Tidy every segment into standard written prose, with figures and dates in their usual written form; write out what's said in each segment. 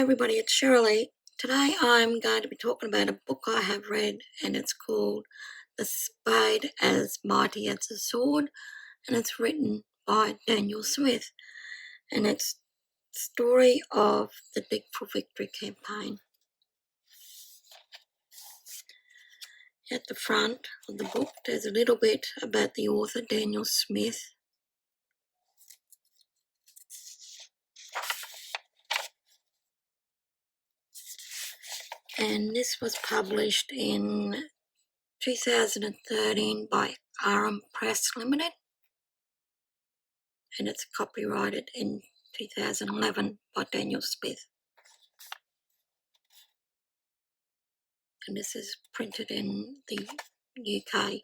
everybody, it's Shirley. Today I'm going to be talking about a book I have read, and it's called The Spade as Mighty as a Sword, and it's written by Daniel Smith, and it's the story of the Dig for Victory campaign. At the front of the book there's a little bit about the author Daniel Smith. And this was published in 2013 by RM Press Limited, and it's copyrighted in 2011 by Daniel Smith. And this is printed in the UK.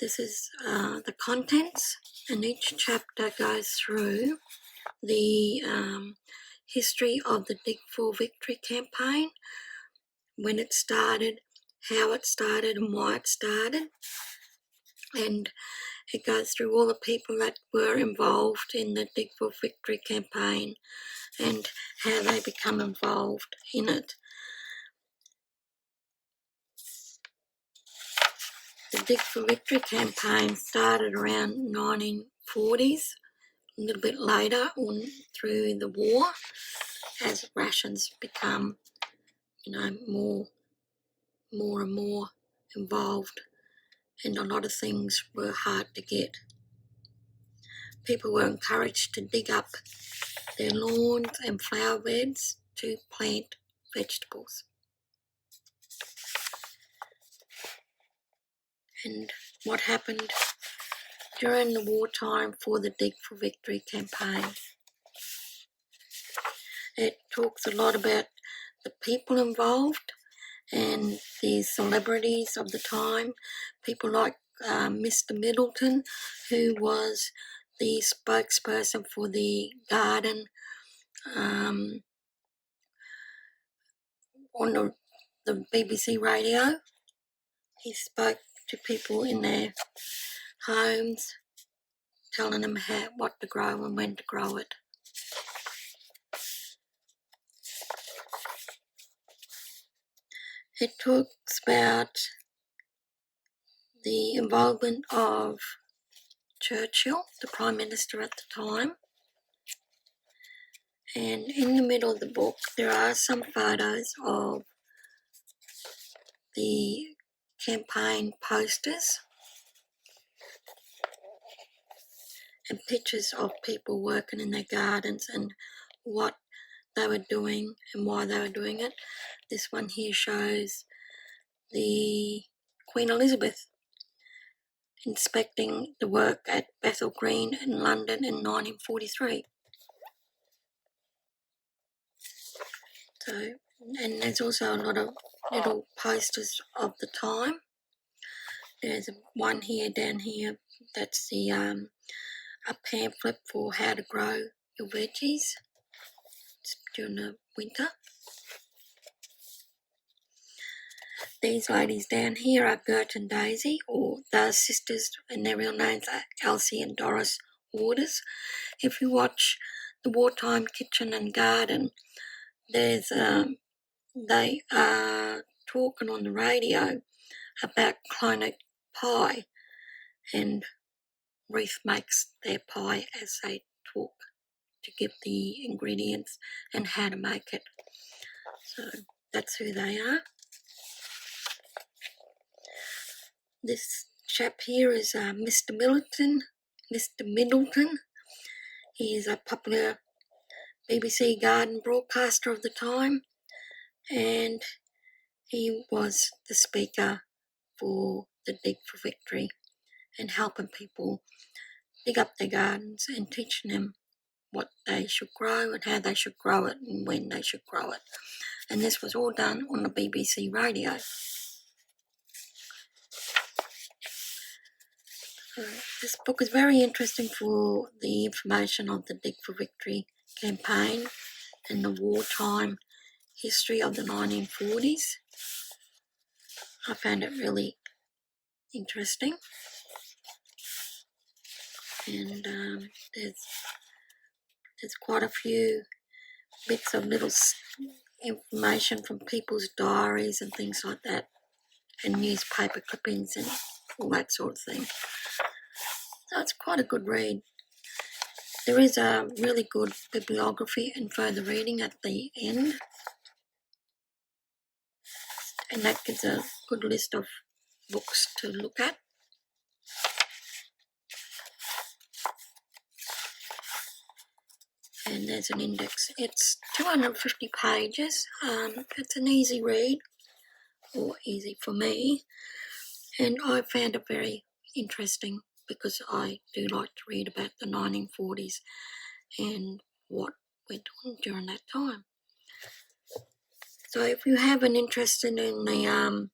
This is the contents, and each chapter goes through the history of the Dig for Victory campaign, when it started, how it started and why it started, and it goes through all the people that were involved in the Dig for Victory campaign and how they become involved in it. The Dig for Victory campaign started around 1940s, a little bit later on through the war, as rations become, more and more involved, and a lot of things were hard to get. People were encouraged to dig up their lawns and flower beds to plant vegetables. And what happened during the wartime for the Dig for Victory campaign. It talks a lot about the people involved and the celebrities of the time, people like Mr. Middleton, who was the spokesperson for the garden on the BBC radio. He spoke to people in their homes, telling them what to grow and when to grow it. It talks about the involvement of Churchill, the Prime Minister at the time. And in the middle of the book there are some photos of the campaign posters and pictures of people working in their gardens and what they were doing and why they were doing it. This one here shows the Queen Elizabeth inspecting the work at Bethnal Green in London in 1943. So, and there's also a lot of little posters of the time. There's one here down here that's the a pamphlet for how to grow your veggies during the winter. These ladies down here are Gert and Daisy, or those sisters, and their real names are Elsie and Doris Waters. If you watch the Wartime Kitchen and Garden, there's they are talking on the radio about clonate pie, and Reef makes their pie as they talk to give the ingredients and how to make it. So that's who they are. This chap here is Mr. Middleton. Mr. Middleton. He is a popular BBC garden broadcaster of the time, and he was the speaker for the Dig for Victory and helping people dig up their gardens and teaching them what they should grow and how they should grow it and when they should grow it. And this was all done on the BBC radio. This book is very interesting for the information of the Dig for Victory campaign and the wartime history of the 1940s. I found it really interesting. And there's quite a few bits of little information from people's diaries and things like that, and newspaper clippings and all that sort of thing. So it's quite a good read. There is a really good bibliography and further reading at the end, and that gives a good list of books to look at. And there's an index. It's 250 pages. It's an easy read, or easy for me, and I found it very interesting because I do like to read about the 1940s and what went on during that time. So if you have an interest in the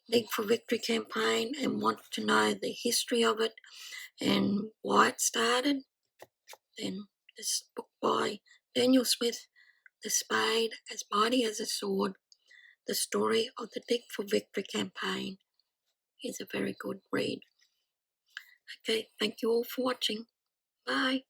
League for Victory campaign and want to know the history of it and why it started, then this book by Daniel Smith, The Spade as Mighty as a Sword, the story of the Dig for Victory campaign, is a very good read. Okay, thank you all for watching. Bye.